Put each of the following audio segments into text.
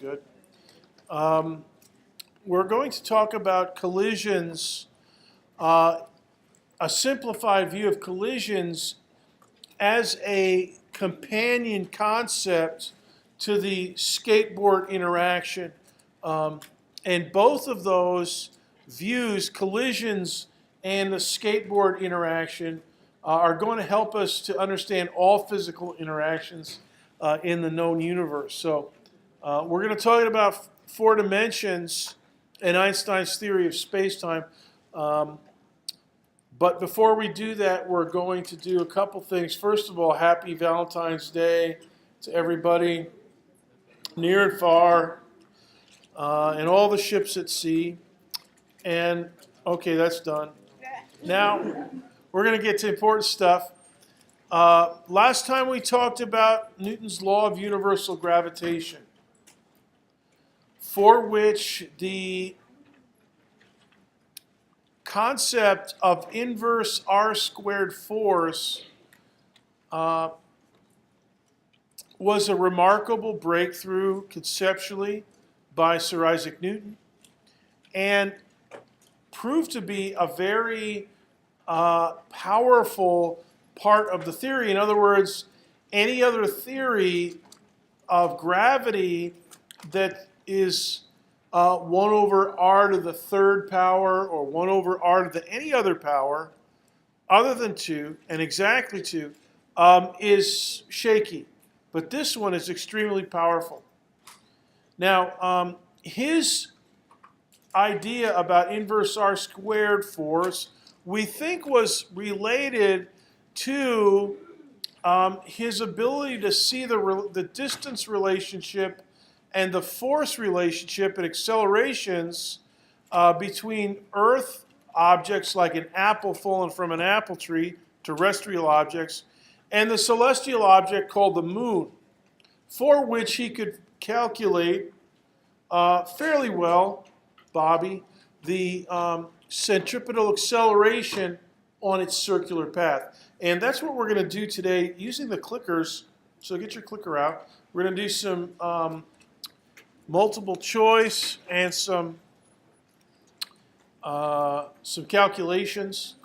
good. We're going to talk about collisions, a simplified view of collisions as a companion concept to the skateboard interaction. And both of those views, collisions and the skateboard interaction, are going to help us to understand all physical interactions in the known universe. So we're going to talk about four dimensions and Einstein's theory of spacetime. But before we do that, we're going to do a couple things. First of all, happy Valentine's Day to everybody near and far, and all the ships at sea. And, okay, that's done. Now, we're going to get to important stuff. Last time we talked about Newton's law of universal gravitation, for which the concept of inverse r² force was a remarkable breakthrough conceptually by Sir Isaac Newton, and proved to be a very powerful part of the theory. In other words, any other theory of gravity that is 1 over r to the third power or 1 over r to the any other power other than 2 and exactly 2 is shaky. But this one is extremely powerful. Now, his idea about inverse r² force we think was related to his ability to see the distance relationship and the force relationship and accelerations between Earth objects like an apple fallen from an apple tree, terrestrial objects, and the celestial object called the moon, for which he could calculate fairly well, Bobby, the centripetal acceleration on its circular path. And that's what we're going to do today using the clickers. So get your clicker out. We're going to do some multiple choice and some calculations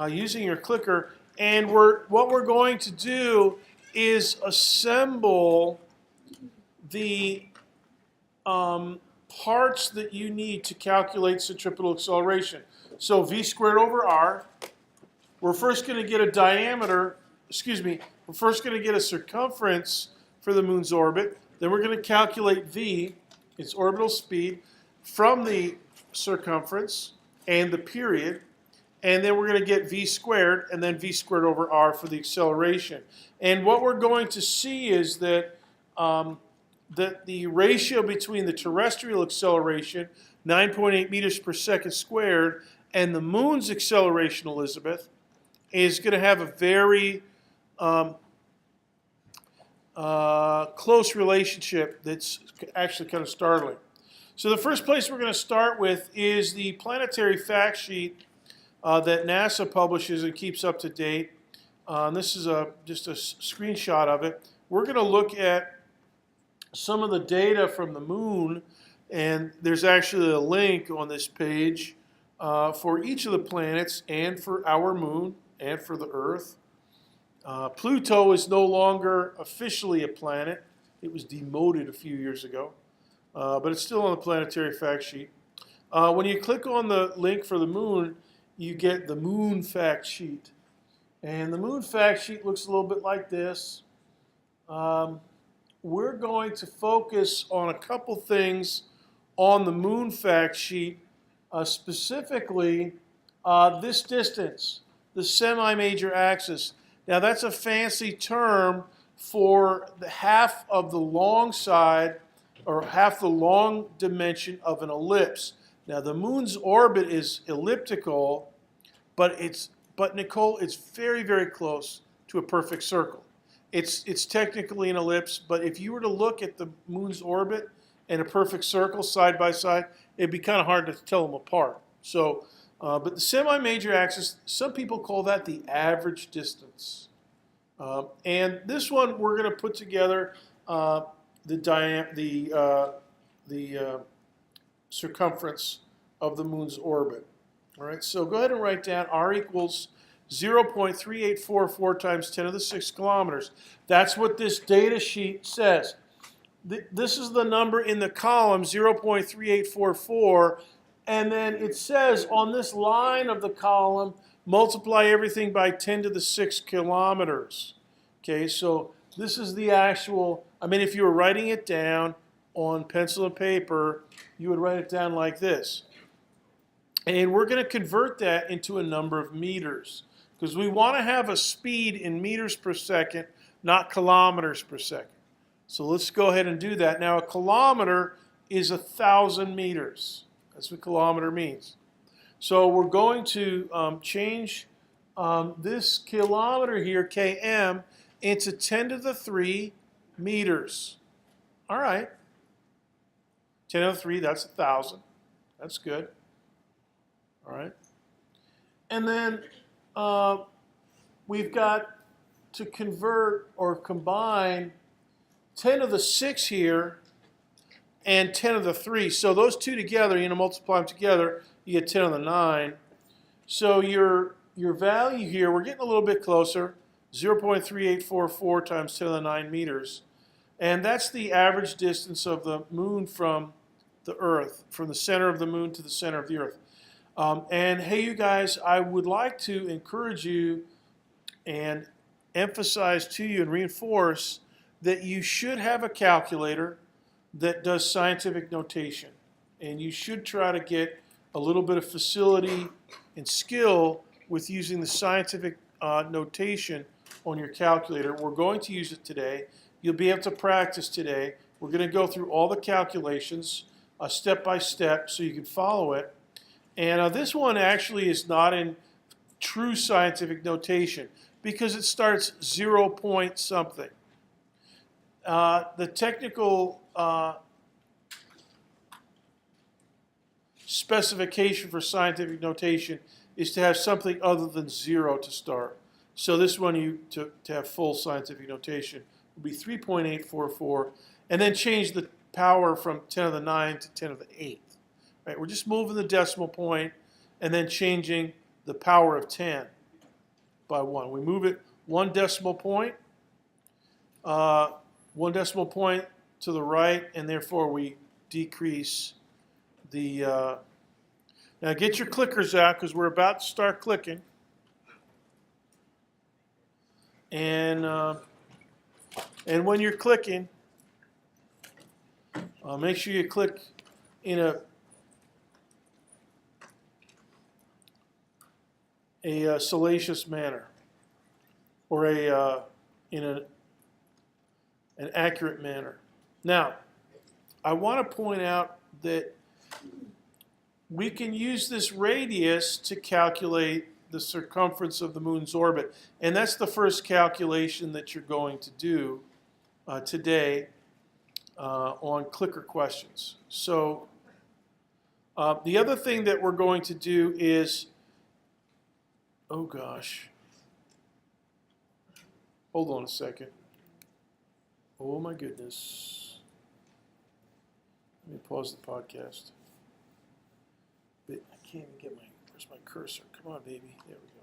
using your clicker. And what we're going to do is assemble the parts that you need to calculate centripetal acceleration. So v² over r. We're first going to get a diameter, we're first going to get a circumference for the moon's orbit. Then we're going to calculate v, its orbital speed, from the circumference and the period. And then we're going to get v² and then v² over r for the acceleration. And what we're going to see is that that the ratio between the terrestrial acceleration, 9.8 meters per second squared, and the moon's acceleration, Elizabeth, is going to have a very close relationship that's actually kind of startling. So the first place we're going to start with is the planetary fact sheet that NASA publishes and keeps up to date. And this is just a screenshot of it. We're going to look at some of the data from the moon, and there's actually a link on this page for each of the planets and for our moon and for the Earth. Pluto is no longer officially a planet. It was demoted a few years ago, but it's still on the planetary fact sheet. When you click on the link for the moon, you get the moon fact sheet. And the moon fact sheet looks a little bit like this. We're going to focus on a couple things on the moon fact sheet, specifically this distance, the semi-major axis. Now that's a fancy term for the half of the long side, or half the long dimension of an ellipse. Now the moon's orbit is elliptical, but Nicole, it's very, very close to a perfect circle. It's technically an ellipse, but if you were to look at the moon's orbit and a perfect circle side by side, it'd be kind of hard to tell them apart. So, but the semi-major axis, some people call that the average distance. And this one we're going to put together the circumference of the moon's orbit. All right, so go ahead and write down R equals 0.3844 times 10 to the 6 kilometers. That's what this data sheet says. This is the number in the column, 0.3844, and then it says on this line of the column, multiply everything by 10 to the 6 kilometers. Okay, so this is the actual, I mean, if you were writing it down on pencil and paper, you would write it down like this. And we're going to convert that into a number of meters because we want to have a speed in meters per second, not kilometers per second. So let's go ahead and do that. Now, a kilometer is 1,000 meters. That's what kilometer means. So we're going to change this kilometer here, km, into 10 to the 3 meters. All right. 10 to the 3, that's 1,000. That's good. All right. And then we've got to convert or combine 10 to the 6 here and 10 to the 3. So those two together, multiply them together, you get 10 to the 9. So your value here, we're getting a little bit closer, 0.3844 times 10 to the 9 meters. And that's the average distance of the moon from the Earth, from the center of the moon to the center of the Earth. And hey, you guys, I would like to encourage you and emphasize to you and reinforce that you should have a calculator that does scientific notation. And you should try to get a little bit of facility and skill with using the scientific notation on your calculator. We're going to use it today. You'll be able to practice today. We're going to go through all the calculations step by step so you can follow it. And this one actually is not in true scientific notation because it starts 0 point something. The technical specification for scientific notation is to have something other than 0 to start. So this one, to have full scientific notation, would be 3.844, and then change the power from 10 to the 9 to 10 to the 8. Right, we're just moving the decimal point and then changing the power of 10 by 1. We move it 1 decimal point, 1 decimal point to the right, and therefore we decrease the... Now get your clickers out because we're about to start clicking. And when you're clicking, make sure you click in a salacious manner, or in an accurate manner. Now, I want to point out that we can use this radius to calculate the circumference of the moon's orbit, and that's the first calculation that you're going to do today on clicker questions. So the other thing that we're going to do is, oh gosh, hold on a second. Oh my goodness. Let me pause the podcast. I can't even get where's my cursor? Come on, baby. There we go.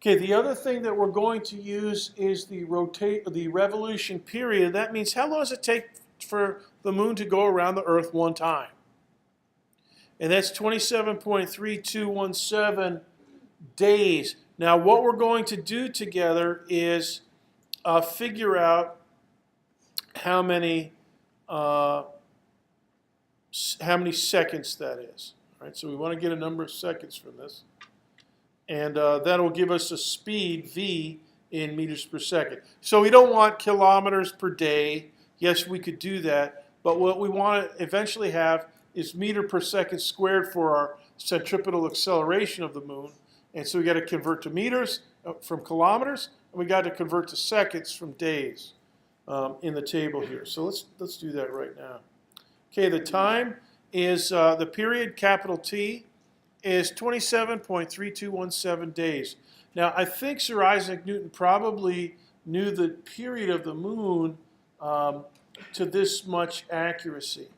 Okay, the other thing that we're going to use is the revolution period. That means how long does it take for the moon to go around the Earth one time? And that's 27.3217 days. Now, what we're going to do together is figure out how many seconds that is. All right, so we want to get a number of seconds from this. And that'll give us a speed, v, in meters per second. So we don't want kilometers per day. Yes, we could do that. But what we want to eventually have is meter per second squared for our centripetal acceleration of the moon. And so we got to convert to meters from kilometers, and we got to convert to seconds from days in the table here. So let's do that right now. Okay, the time is, the period, capital T, is 27.3217 days. Now, I think Sir Isaac Newton probably knew the period of the moon to this much accuracy.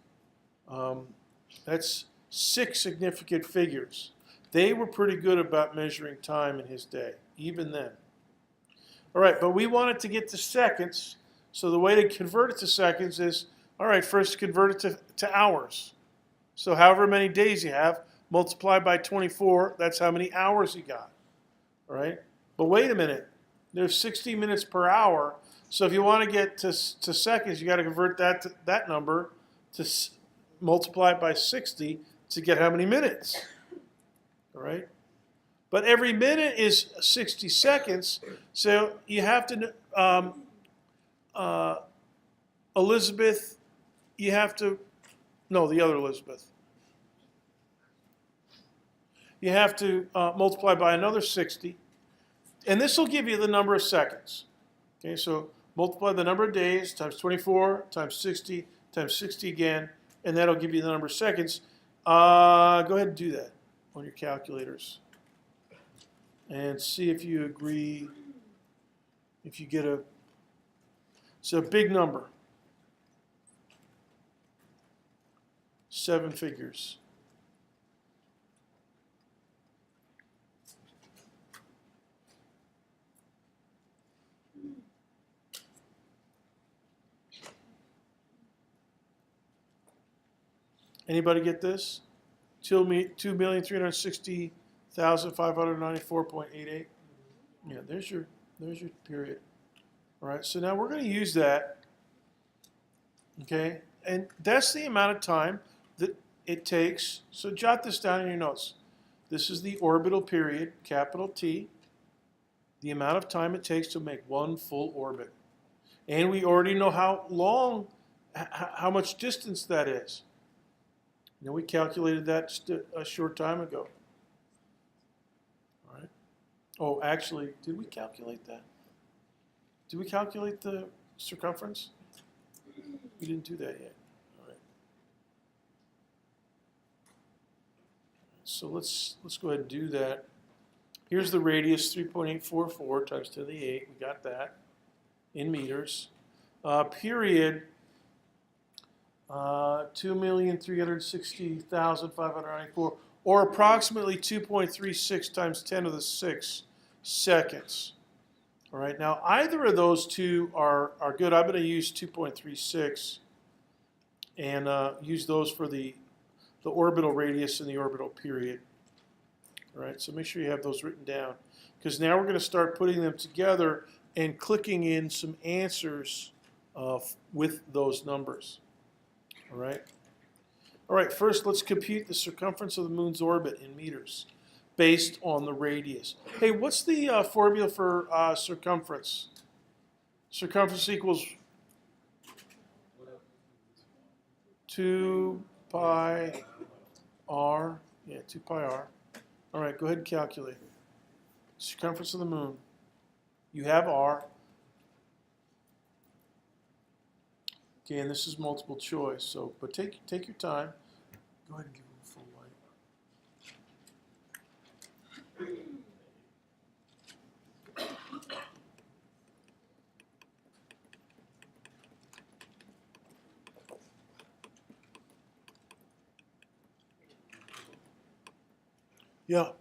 That's 6 significant figures. They were pretty good about measuring time in his day, even then. All right, but we wanted to get to seconds, so the way to convert it to seconds is, all right, first convert it to hours. So however many days you have, multiply by 24, that's how many hours you got, all right? But wait a minute, there's 60 minutes per hour, so if you want to get to seconds, you got to convert that number to multiply it by 60 to get how many minutes, all right? But every minute is 60 seconds, so you have to, Elizabeth, you have to, no, the other Elizabeth. You have to multiply by another 60, and this will give you the number of seconds. Okay, so multiply the number of days times 24 times 60 times 60 again, and that'll give you the number of seconds. Go ahead and do that on your calculators. And see if you agree, if you get it's a big number. 7 figures. Anybody get this? 2,360,594.88. Yeah, there's your period. All right, so now we're going to use that. Okay, and that's the amount of time that it takes. So jot this down in your notes. This is the orbital period, capital T, the amount of time it takes to make one full orbit. And we already know how long, how much distance that is. You know, we calculated that just a short time ago. All right. Oh, actually, did we calculate that? Did we calculate the circumference? We didn't do that yet. All right. So let's go ahead and do that. Here's the radius, 3.844 times 10 to the 8. We got that in meters. Period. 2,360,594, or approximately 2.36 times 10 to the 6 seconds. All right, now either of those two are good. I'm going to use 2.36 and use those for the orbital radius and the orbital period. All right, so make sure you have those written down, because now we're going to start putting them together and clicking in some answers with those numbers. All right. All right, first let's compute the circumference of the moon's orbit in meters based on the radius. Hey, what's the formula for circumference? Circumference equals 2 pi r. Yeah, 2 pi r. All right, go ahead and calculate. Circumference of the moon. You have r. Okay, and this is multiple choice, so but take your time. Go ahead and give them a full light. Yeah.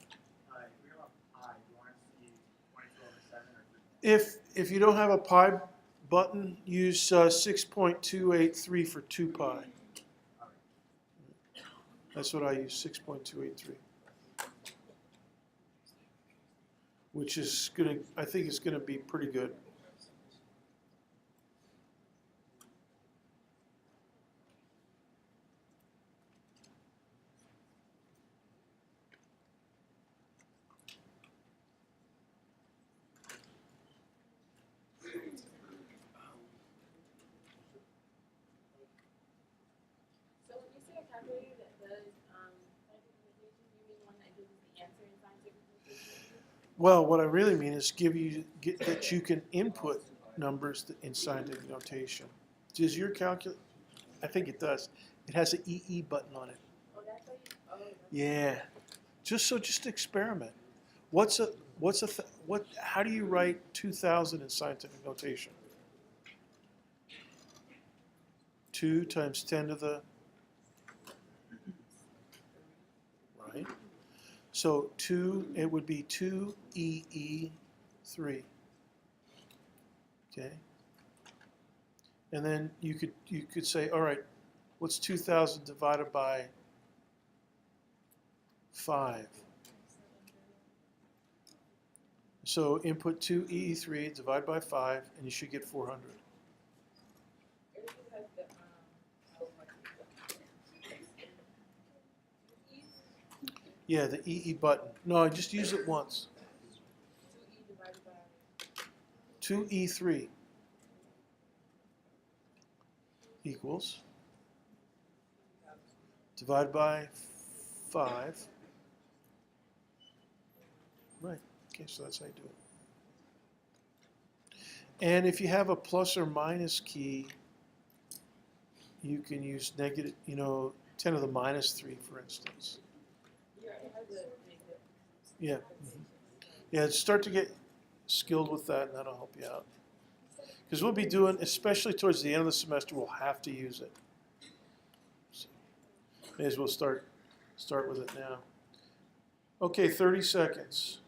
If you don't have a pi button, use 6.283 for 2 pi. That's what I use, 6.283. Which is going to, I think it's going to be pretty good. Well, what I really mean is that you can input numbers in scientific notation. Does your calculator? I think it does. It has an EE button on it. Oh, that's how you, yeah. Just experiment. How do you write 2,000 in scientific notation? 2 times 10 to the, right? So it would be 2EE3. Okay? And then you could say, all right, what's 2,000 divided by 5? So input 2EE3 divided by 5, and you should get 400. Yeah, the EE button. No, just use it once. 2E3 equals divided by 5. Right. Okay, so that's how you do it. And if you have a plus or minus key, you can use negative, 10 to the minus 3, for instance. Yeah. Yeah, start to get skilled with that, and that'll help you out. Because we'll be doing, especially towards the end of the semester, we'll have to use it. So, may as well start with it now. Okay, 30 seconds.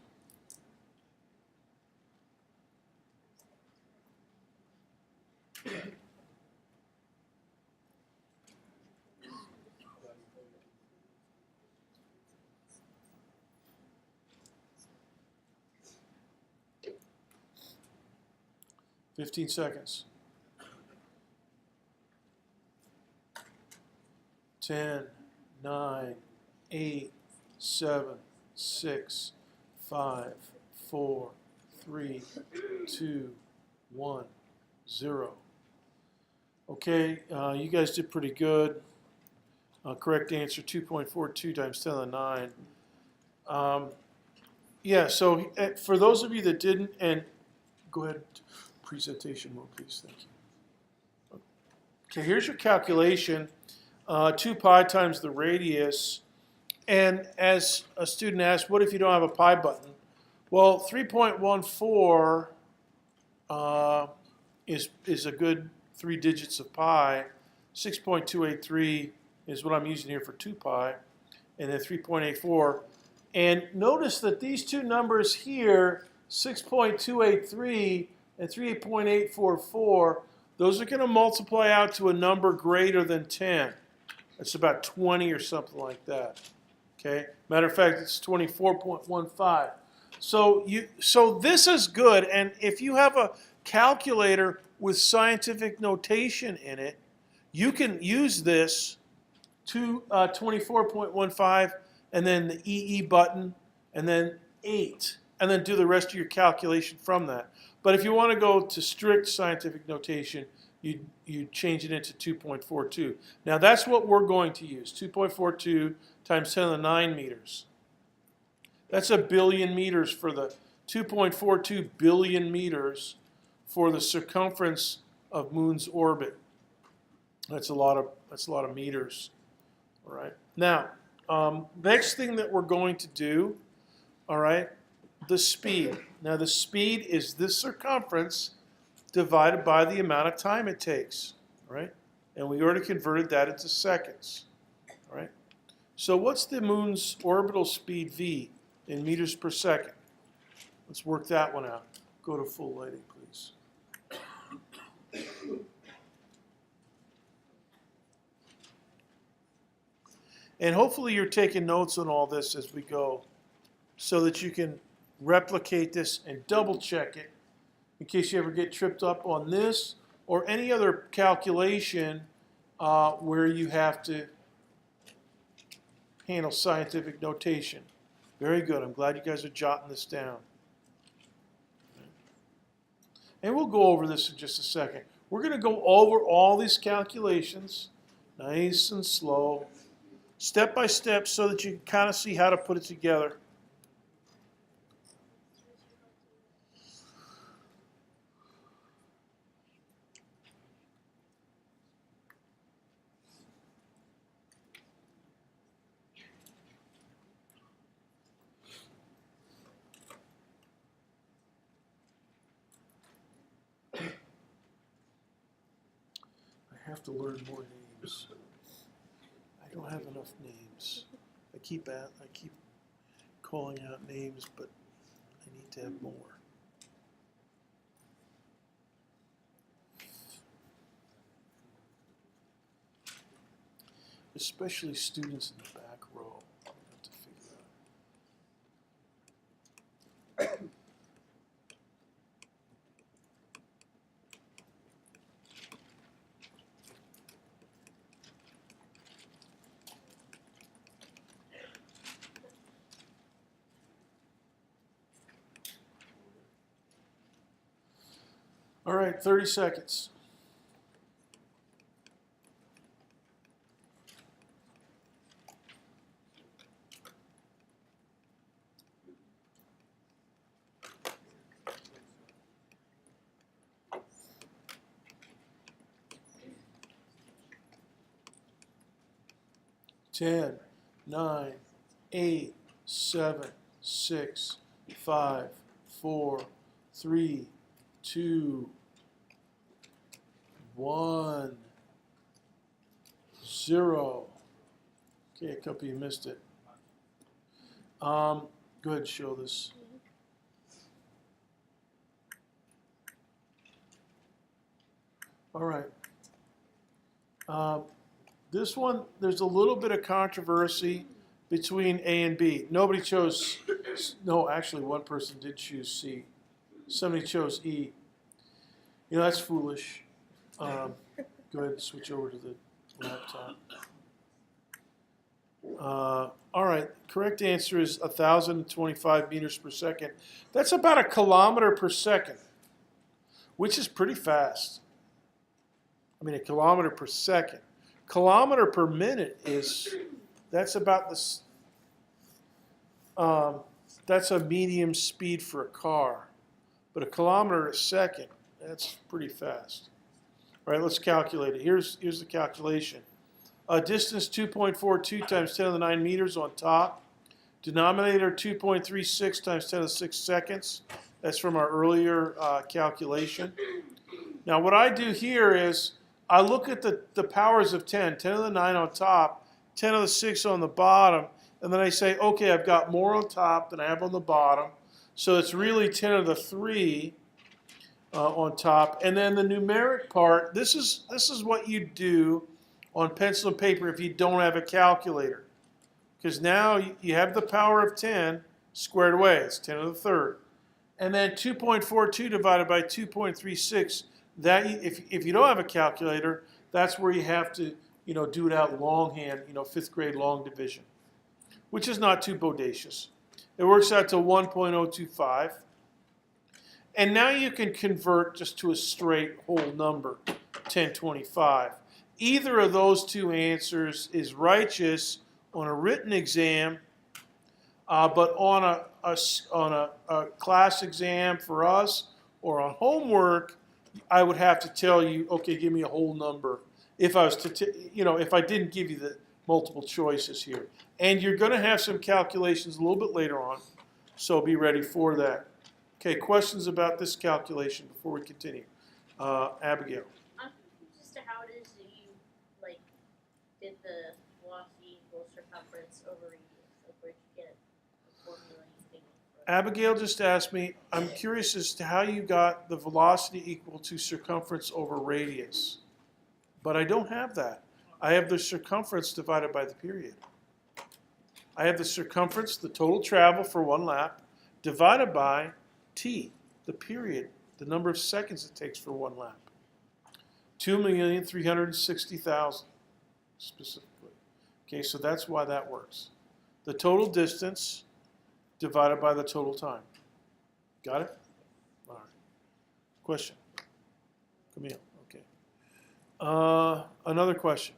Fifteen seconds. 10, 9, 8, 7, 6, 5, 4, 3, 2, 1, 0. Okay, you guys did pretty good. Correct answer, 2.42 times 10 to the 9. Yeah, so for those of you that didn't, and go ahead, presentation mode, please, thank you. Okay, here's your calculation. 2 pi times the radius. And as a student asked, what if you don't have a pi button? Well, 3.14 is a good 3 digits of pi. 6.283 is what I'm using here for 2 pi. And then 3.84. And notice that these two numbers here, 6.283 and 3.844, those are going to multiply out to a number greater than 10. It's about 20 or something like that. Okay. Matter of fact, it's 24.15. So this is good. And if you have a calculator with scientific notation in it, you can use this to 24.15 and then the EE button and then 8 and then do the rest of your calculation from that. But if you want to go to strict scientific notation, you change it into 2.42. Now that's what we're going to use, 2.42 times 10 to the 9 meters. That's a billion meters for the 2.42 billion meters for the circumference of Moon's orbit. That's a lot of meters. All right. Now, next thing that we're going to do, all right, the speed. Now the speed is this circumference divided by the amount of time it takes, right? And we already converted that into seconds, all right? So what's the Moon's orbital speed v in meters per second? Let's work that one out. Go to full lighting, please. And hopefully you're taking notes on all this as we go so that you can replicate this and double check it in case you ever get tripped up on this or any other calculation where you have to handle scientific notation. Very good. I'm glad you guys are jotting this down. And we'll go over this in just a second. We're going to go over all these calculations nice and slow, step by step, so that you can kind of see how to put it together. to learn more names. I don't have enough names. I keep calling out names, but I need to have more. Especially students in the back row. I have to figure out. All right, 30 seconds. Ten, 9, 8, 7, 6, 5, 4, 3, 2, 1, 0. Okay, a couple of you missed it. Go ahead and show this. All right. This one, there's a little bit of controversy between A and B. Nobody chose, no, actually one person did choose C. Somebody chose E. You know, that's foolish. Go ahead and switch over to the laptop. All right, correct answer is 1,025 meters per second. That's about a kilometer per second, which is pretty fast. I mean, a kilometer per second. Kilometer per minute that's about this. That's a medium speed for a car, but a kilometer a second, that's pretty fast. All right, let's calculate it. Here's the calculation. Distance 2.42 times 10 to the 9 meters on top. Denominator 2.36 times 10 to the 6 seconds. That's from our earlier calculation. Now what I do here is I look at the powers of 10, 10 to the 9 on top, 10 to the 6 on the bottom, and then I say, okay, I've got more on top than I have on the bottom, so it's really 10 to the 3 on top. And then the numeric part, this is what you do on pencil and paper if you don't have a calculator. Because now you have the power of 10 squared away, it's 10 to the third. And then 2.42 divided by 2.36, that if you don't have a calculator, that's where you have to do it out longhand, 5th grade long division, which is not too bodacious. It works out to 1.025. And now you can convert just to a straight whole number, 1025. Either of those two answers is righteous on a written exam, but on a class exam for us or on homework, I would have to tell you, okay, give me a whole number. If I was if I didn't give you the multiple choices here, and you're going to have some calculations a little bit later on, so be ready for that. Okay, questions about this calculation before we continue? Abigail. I'm confused as to how it is that you did the velocity equals circumference over radius. Where'd you get a formula you think? Abigail just asked me, I'm curious as to how you got the velocity equal to circumference over radius. But I don't have that. I have the circumference divided by the period. I have the circumference, the total travel for one lap, divided by t, the period, the number of seconds it takes for one lap. 2,360,000 specifically. Okay, so that's why that works. The total distance divided by the total time. Got it? All right. Question? Camille, okay. Another question.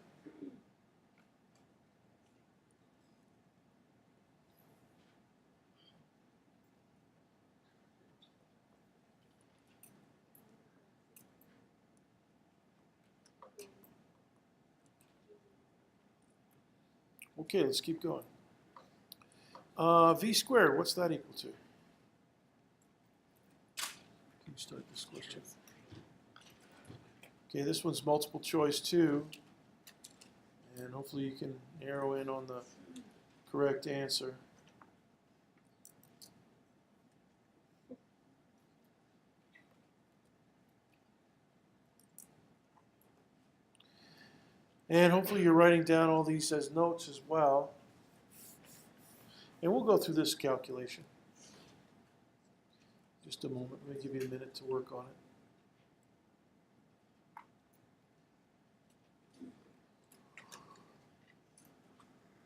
Okay, let's keep going. V squared, what's that equal to? Can you start this question? Okay, this one's multiple choice too. And hopefully you can narrow in on the correct answer. And hopefully you're writing down all these as notes as well. And we'll go through this calculation. Just a moment. Let me give you a minute to work on it.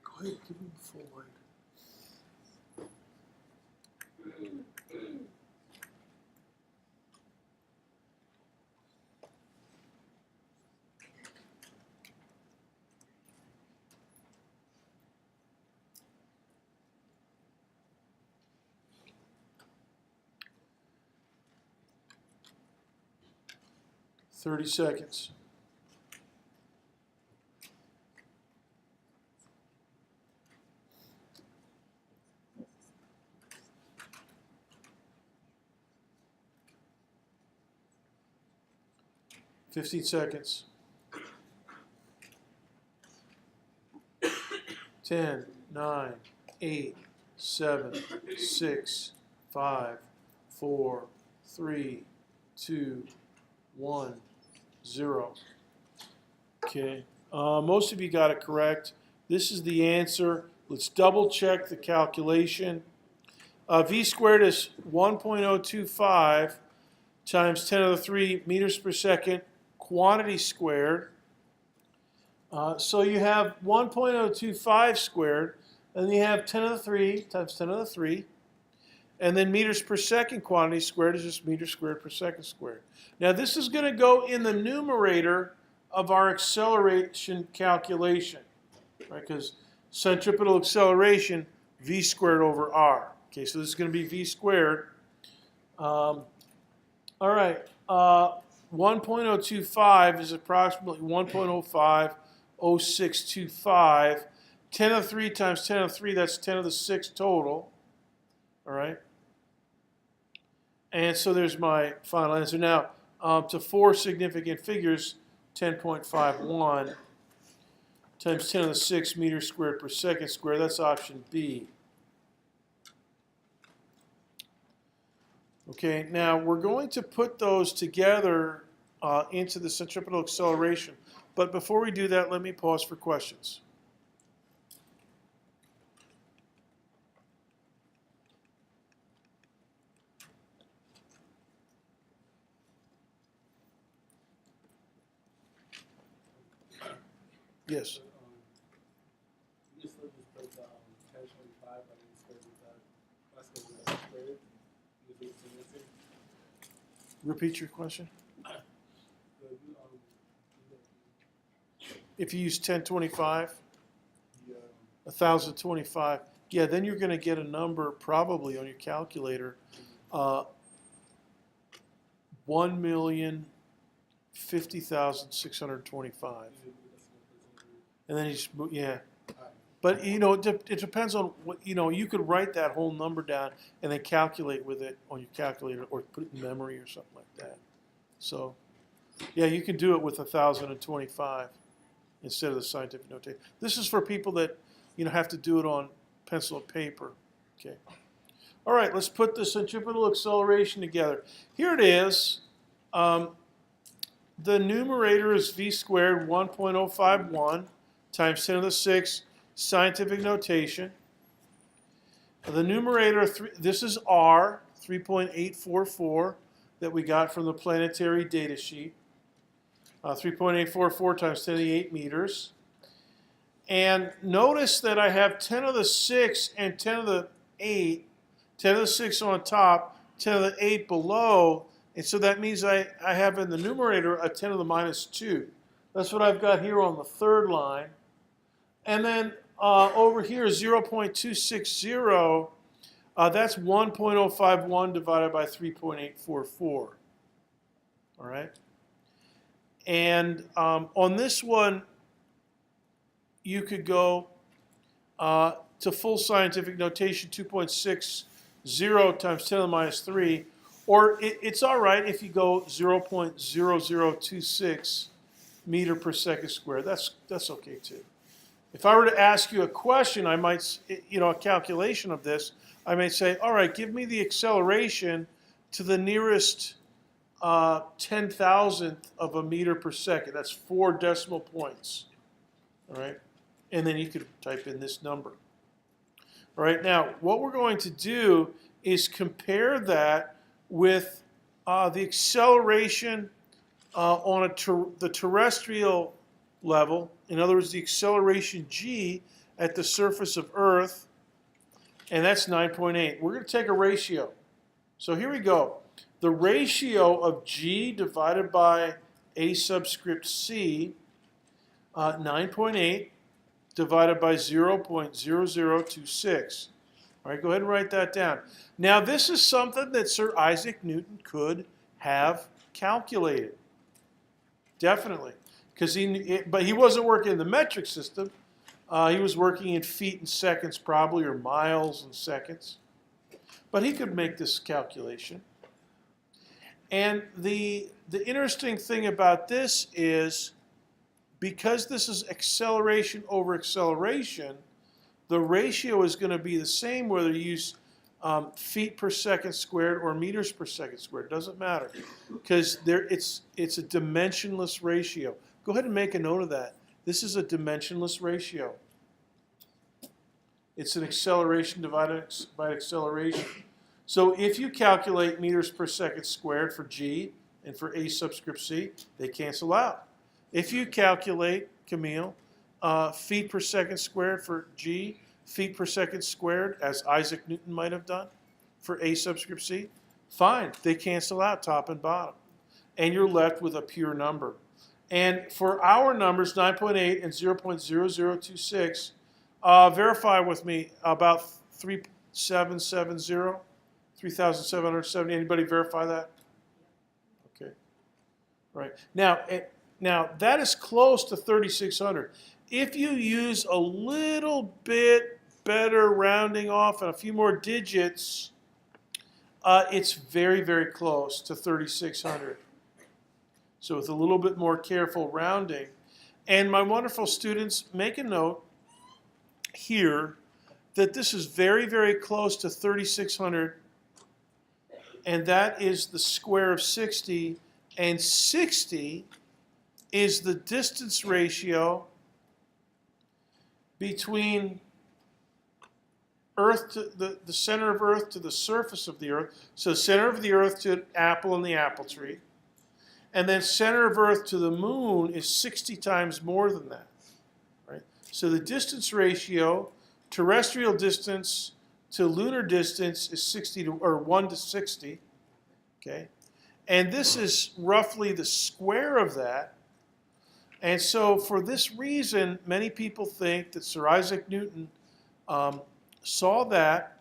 Go ahead, give me the full light. "30 seconds. "15 seconds. 10, 9, 8, 7, 6, 5, 4, 3, 2, 1, 0. Okay. Most of you got it correct. This is the answer. Let's double check the calculation. V squared is 1.025 times 10 to the 3 meters per second quantity squared. So you have 1.025 squared, and you have 10 to the 3 times 10 to the 3. And then meters per second quantity squared is just meters squared per second squared. Now this is going to go in the numerator of our acceleration calculation, right? Because centripetal acceleration, v squared over r. Okay, so this is going to be v squared. All right, 1.025 is approximately 1.050625. 10 to the 3 times 10 to the 3, that's 10 to the 6 total. All right. And so there's my final answer. Now, to 4 significant figures, 10.51 times 10 to the 6 meters squared per second squared. That's option B. Okay, now we're going to put those together into the centripetal acceleration. But before we do that, let me pause for questions. Yes. You just put 1025 by the square root of that's going to be squared. You do the missing. Repeat your question. If you use 1025, 1025, yeah, then you're going to get a number probably on your calculator, 1,050,625. And then yeah. But, you know, it depends on what, you know, you could write that whole number down and then calculate with it on your calculator or put it in memory or something like that. So, yeah, you can do it with 1,025 instead of the scientific notation. This is for people that, you know, have to do it on pencil and paper. Okay. All right, let's put the centripetal acceleration together. Here it is. The numerator is v squared 1.051 times 10 to the 6 scientific notation. The numerator, this is R, 3.844 that we got from the planetary data sheet. 3.844 times 10 to the 8 meters. And notice that I have 10 to the 6 and 10 to the 8, 10 to the 6 on top, 10 to the 8 below. And so that means I have in the numerator a 10 to the minus 2. That's what I've got here on the third line. And then over here, 0.260, that's 1.051 divided by 3.844. All right? And on this one, you could go to full scientific notation, 2.60 times 10 to the minus 3, Or it's all right if you go 0.0026 meter per second squared. That's okay too. If I were to ask you a question, I might, a calculation of this, I may say, all right, give me the acceleration to the nearest 10,000th of a meter per second. That's 4 decimal points. All right, and then you could type in this number. All right, now what we're going to do is compare that with the acceleration on the terrestrial level. In other words, the acceleration g at the surface of Earth, and that's 9.8. We're going to take a ratio. So here we go. The ratio of g divided by a subscript c, 9.8 divided by 0.0026. All right, go ahead and write that down. Now, this is something that Sir Isaac Newton could have calculated. Definitely. But he wasn't working in the metric system. He was working in feet and seconds probably, or miles and seconds. But he could make this calculation. And the interesting thing about this is, because this is acceleration over acceleration, the ratio is going to be the same whether you use feet per second squared or meters per second squared. It doesn't matter, because it's a dimensionless ratio. Go ahead and make a note of that. This is a dimensionless ratio. It's an acceleration divided by acceleration. So if you calculate meters per second squared for g and for a subscript c, they cancel out. If you calculate, Camille, feet per second squared for g, feet per second squared, as Isaac Newton might have done for a subscript c, fine, they cancel out top and bottom. And you're left with a pure number. And for our numbers, 9.8 and 0.0026, verify with me about 3770, 3,770. Anybody verify that? Okay. Right. Now that is close to 3,600. If you use a little bit better rounding off and a few more digits, it's very, very close to 3,600. So with a little bit more careful rounding. And my wonderful students, make a note here that this is very, very close to 3,600. And that is the square of 60. And 60 is the distance ratio between Earth to the center of Earth to the surface of the Earth. So center of the Earth to an apple in the apple tree. And then center of Earth to the moon is 60 times more than that. Right? So the distance ratio, terrestrial distance to lunar distance, is 1 to 60. Okay? And this is roughly the square of that. And so for this reason, many people think that Sir Isaac Newton saw that,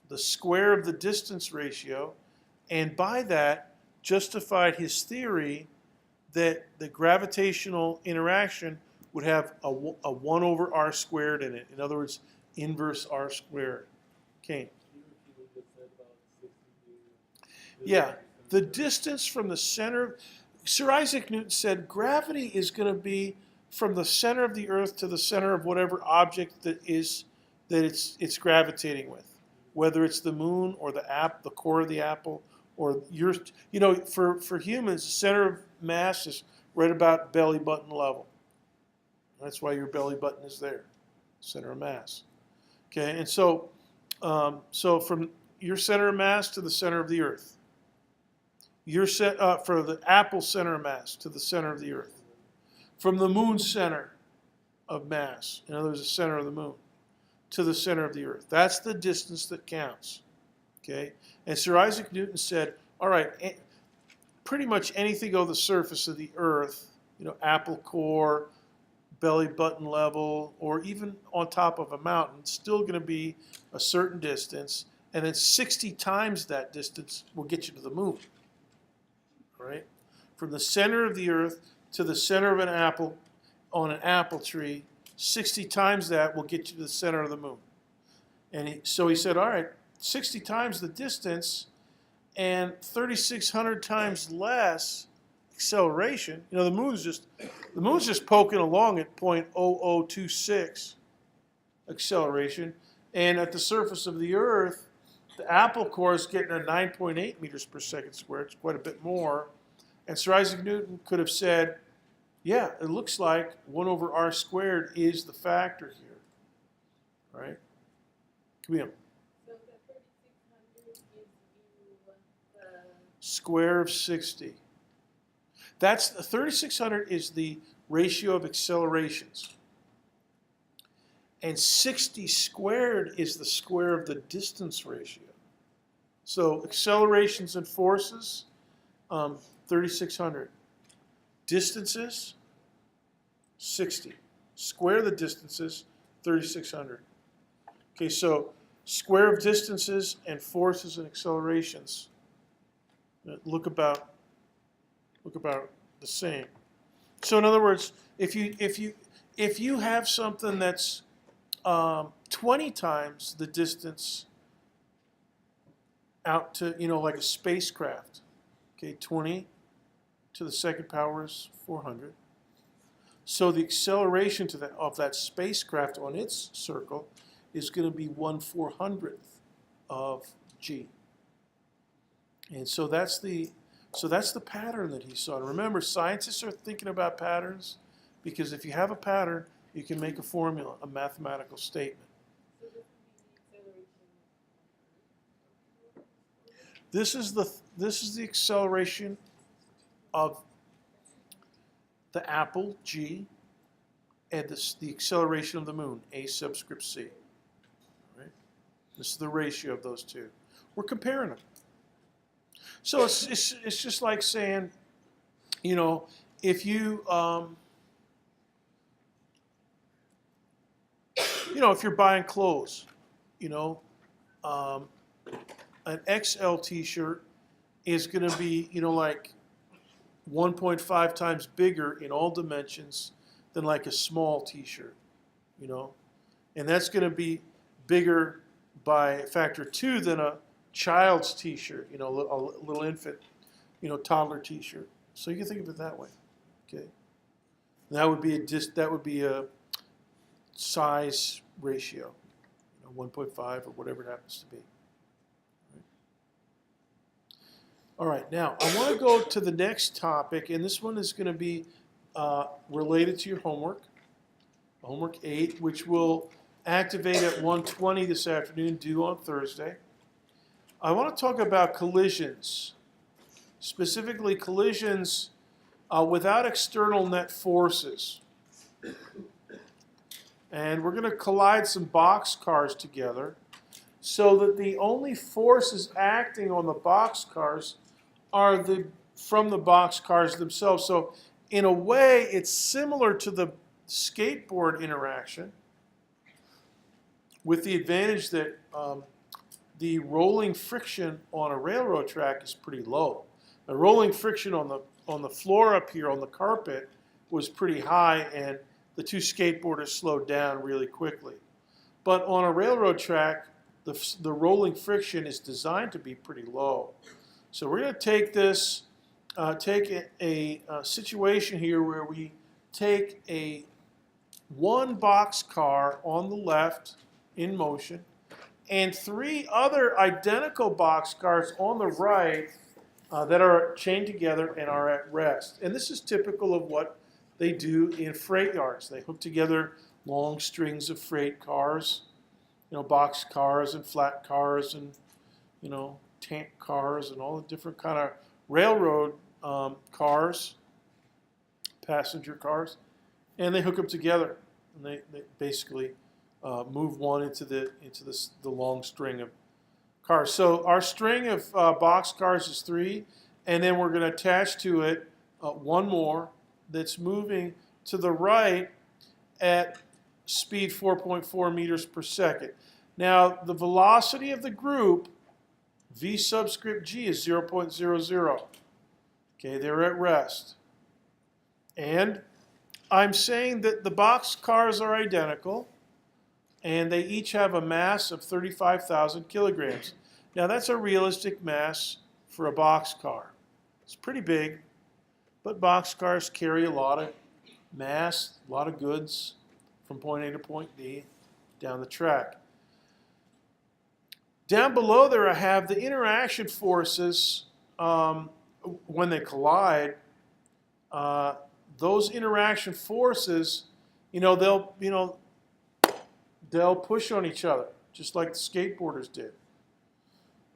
the square of the distance ratio, and by that justified his theory that the gravitational interaction would have a 1 over r squared in it. In other words, inverse r squared. Okay. Yeah, the distance from the center. Sir Isaac Newton said gravity is going to be from the center of the Earth to the center of whatever object that it's gravitating with, whether it's the moon or the core of the apple, or for humans, the center of mass is right about belly button level. That's why your belly button is there, center of mass. Okay, and so from your center of mass to the center of the Earth. You're set up for the apple center of mass to the center of the Earth. From the moon center of mass, in other words, the center of the moon, to the center of the Earth. That's the distance that counts. Okay? And Sir Isaac Newton said, all right, pretty much anything on the surface of the Earth, apple core, belly button level, or even on top of a mountain, still going to be a certain distance, and then 60 times that distance will get you to the moon. Right? From the center of the Earth to the center of an apple on an apple tree, 60 times that will get you to the center of the moon. And so he said, all right, 60 times the distance, and 3,600 times less acceleration. You know, the moon's just poking along at 0.0026 acceleration, and at the surface of the Earth, the apple core is getting a 9.8 meters per second squared. It's quite a bit more. And Sir Isaac Newton could have said, yeah, it looks like 1 over r squared is the factor here. Right? Come here. So the 3,600 gives you the Square of 60. That's 3,600 is the ratio of accelerations. And 60 squared is the square of the distance ratio. So accelerations and forces, 3,600. Distances, 60. Square the distances, 3,600. Okay, so square of distances and forces and accelerations look about the same. So in other words, if you have something that's 20 times the distance out to, like a spacecraft, okay, 20 to the second power is 400. So the acceleration of that spacecraft on its circle is going to be 1/400th of g. And so that's the pattern that he saw. And remember, scientists are thinking about patterns because if you have a pattern, you can make a formula, a mathematical statement. so this would be the acceleration. This is the acceleration of the apple, g, and the acceleration of the moon, a subscript c. Right? This is the ratio of those two. We're comparing them. So it's just like saying, if if you're buying clothes, an XL T-shirt is going to be, like 1.5 times bigger in all dimensions than like a small T-shirt, and that's going to be bigger by a factor 2 than a child's T-shirt, a little infant, toddler T-shirt. So you can think of it that way, okay? And that would be a size ratio, 1.5 or whatever it happens to be. All right, now I want to go to the next topic, and this one is going to be related to your homework 8, which will activate at 1:20 this afternoon, due on Thursday. I want to talk about collisions, specifically collisions without external net forces. And we're going to collide some boxcars together so that the only forces acting on the boxcars are from the boxcars themselves. So in a way, it's similar to the skateboard interaction, with the advantage that the rolling friction on a railroad track is pretty low. The rolling friction on the floor up here on the carpet was pretty high, and the two skateboarders slowed down really quickly. But on a railroad track, the rolling friction is designed to be pretty low. So we're going to take this, take a situation here where we take one boxcar on the left in motion and 3 other identical boxcars on the right that are chained together and are at rest. And this is typical of what they do in freight yards. They hook together long strings of freight cars, box cars and flat cars and, tank cars and all the different kind of railroad cars, passenger cars, and they hook them together. And they basically move one into the long string of cars. So our string of box cars is 3, and then we're going to attach to it one more that's moving to the right at speed 4.4 meters per second. Now, the velocity of the group, v subscript g, is 0.00. Okay, they're at rest. And I'm saying that the box cars are identical, and they each have a mass of 35,000 kilograms. Now, that's a realistic mass for a boxcar. It's pretty big, but boxcars carry a lot of mass, a lot of goods from point A to point B down the track. Down below there I have the interaction forces when they collide. Those interaction forces, they'll push on each other, just like the skateboarders did.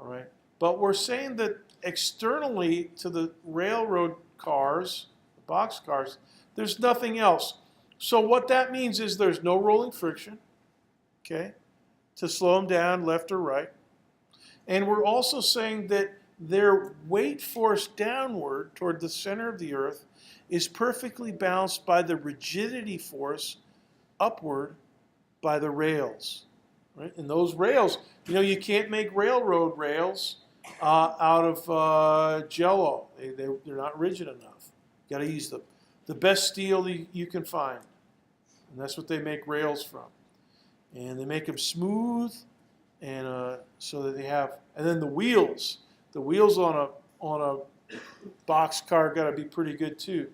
All right. But we're saying that externally to the railroad cars, the box cars, there's nothing else. So what that means is there's no rolling friction, okay, to slow them down left or right. And we're also saying that their weight force downward toward the center of the Earth is perfectly balanced by the rigidity force upward by the rails. Right? And those rails, you can't make railroad rails out of Jello. They're not rigid enough. You got to use the best steel you can find, and that's what they make rails from. And they make them smooth, and so that they have. And then the wheels on a boxcar got to be pretty good too.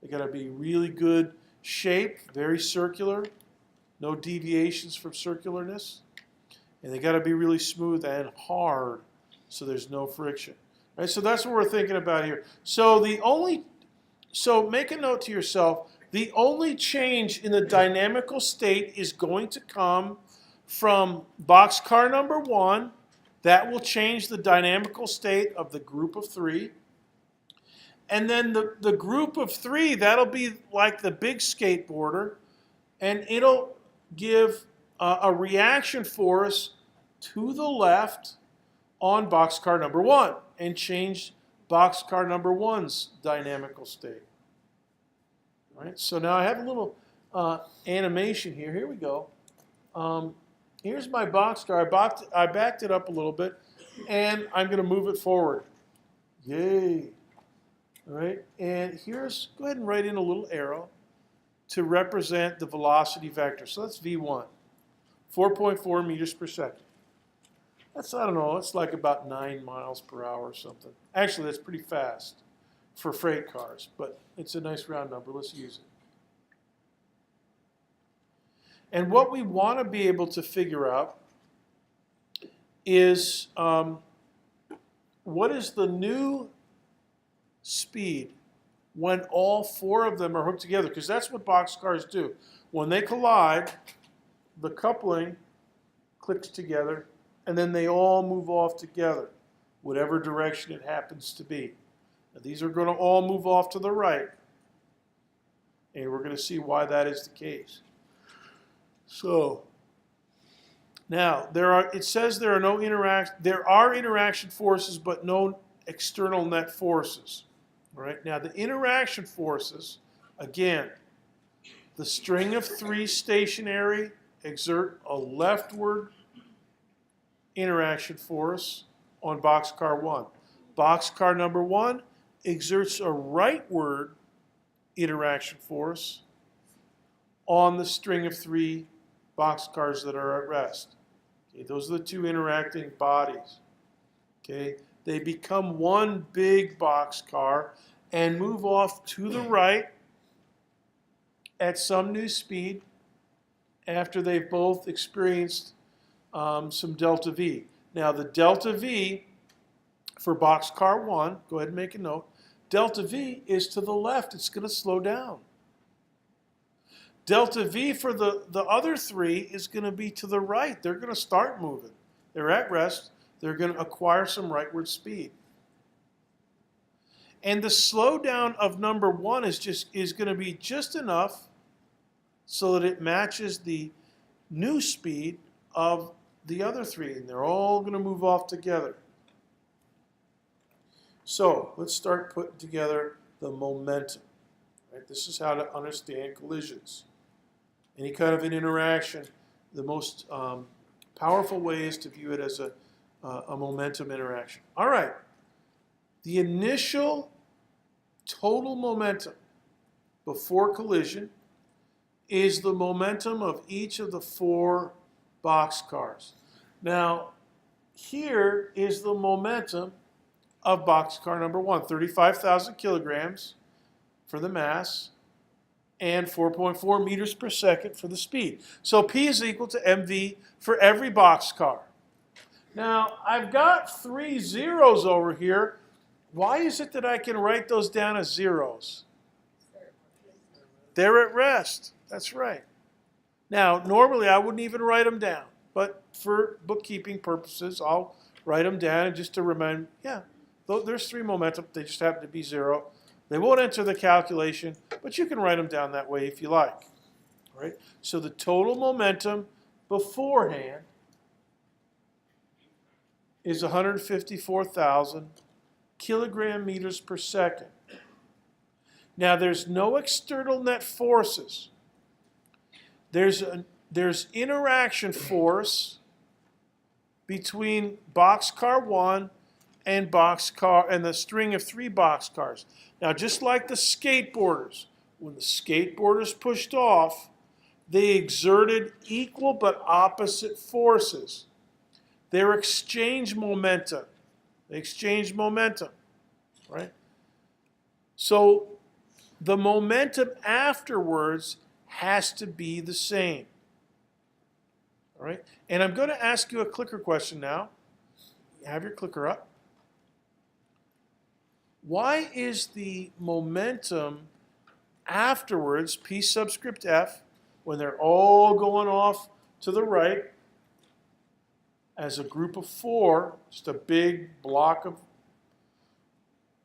They got to be really good shape, very circular, no deviations from circularness, and they got to be really smooth and hard, so there's no friction. Right? So that's what we're thinking about here. So make a note to yourself. The only change in the dynamical state is going to come from boxcar number 1. That will change the dynamical state of the group of 3. And then the group of 3, that'll be like the big skateboarder, and it'll give a reaction force to the left on boxcar number 1 and change boxcar number 1's dynamical state. All right, so now I have a little animation here. Here we go. Here's my boxcar. I backed it up a little bit, and I'm going to move it forward. Yay. All right, and go ahead and write in a little arrow to represent the velocity vector. So that's V1, 4.4 meters per second. That's, I don't know, it's like about 9 miles per hour or something. Actually, that's pretty fast for freight cars, but it's a nice round number. Let's use it. And what we want to be able to figure out is what is the new speed when all 4 of them are hooked together, because that's what boxcars do. When they collide, the coupling clicks together, and then they all move off together, whatever direction it happens to be. Now, these are going to all move off to the right, and we're going to see why that is the case. So now it says there are interaction forces, but no external net forces. All right. Now the interaction forces, again, the string of 3 stationary exert a leftward interaction force on boxcar 1. Boxcar number 1 exerts a rightward interaction force on the string of 3 boxcars that are at rest. Okay, those are the 2 interacting bodies. Okay, they become one big boxcar and move off to the right at some new speed after they've both experienced some delta V. Now the delta V for boxcar 1, go ahead and make a note, delta V is to the left. It's going to slow down. Delta V for the other 3 is going to be to the right. They're going to start moving. They're at rest. They're going to acquire some rightward speed. And the slowdown of number 1 is going to be just enough so that it matches the new speed of the other 3, and they're all going to move off together. So let's start putting together the momentum. Right? This is how to understand collisions. Any kind of an interaction, the most powerful way is to view it as a momentum interaction. All right. The initial total momentum before collision is the momentum of each of the 4 boxcars. Now, here is the momentum of boxcar number 1, 35,000 kilograms for the mass, and 4.4 meters per second for the speed. So P is equal to mv for every boxcar. Now, I've got 3 zeros over here. Why is it that I can write those down as zeros? They're at rest. That's right. Now, normally I wouldn't even write them down, but for bookkeeping purposes, I'll write them down just to remind, yeah, there's 3 momentum. They just happen to be 0. They won't enter the calculation, but you can write them down that way if you like. All right? So the total momentum beforehand is 154,000 kilogram meters per second. Now there's no external net forces. There's interaction force between boxcar 1 and the string of 3 boxcars. Now, just like the skateboarders, when the skateboarders pushed off, they exerted equal but opposite forces. Their exchange momentum. They exchanged momentum, right? So the momentum afterwards has to be the same. All right? And I'm going to ask you a clicker question now. Have your clicker up. Why is the momentum afterwards, P subscript F, when they're all going off to the right as a group of 4, just a big block of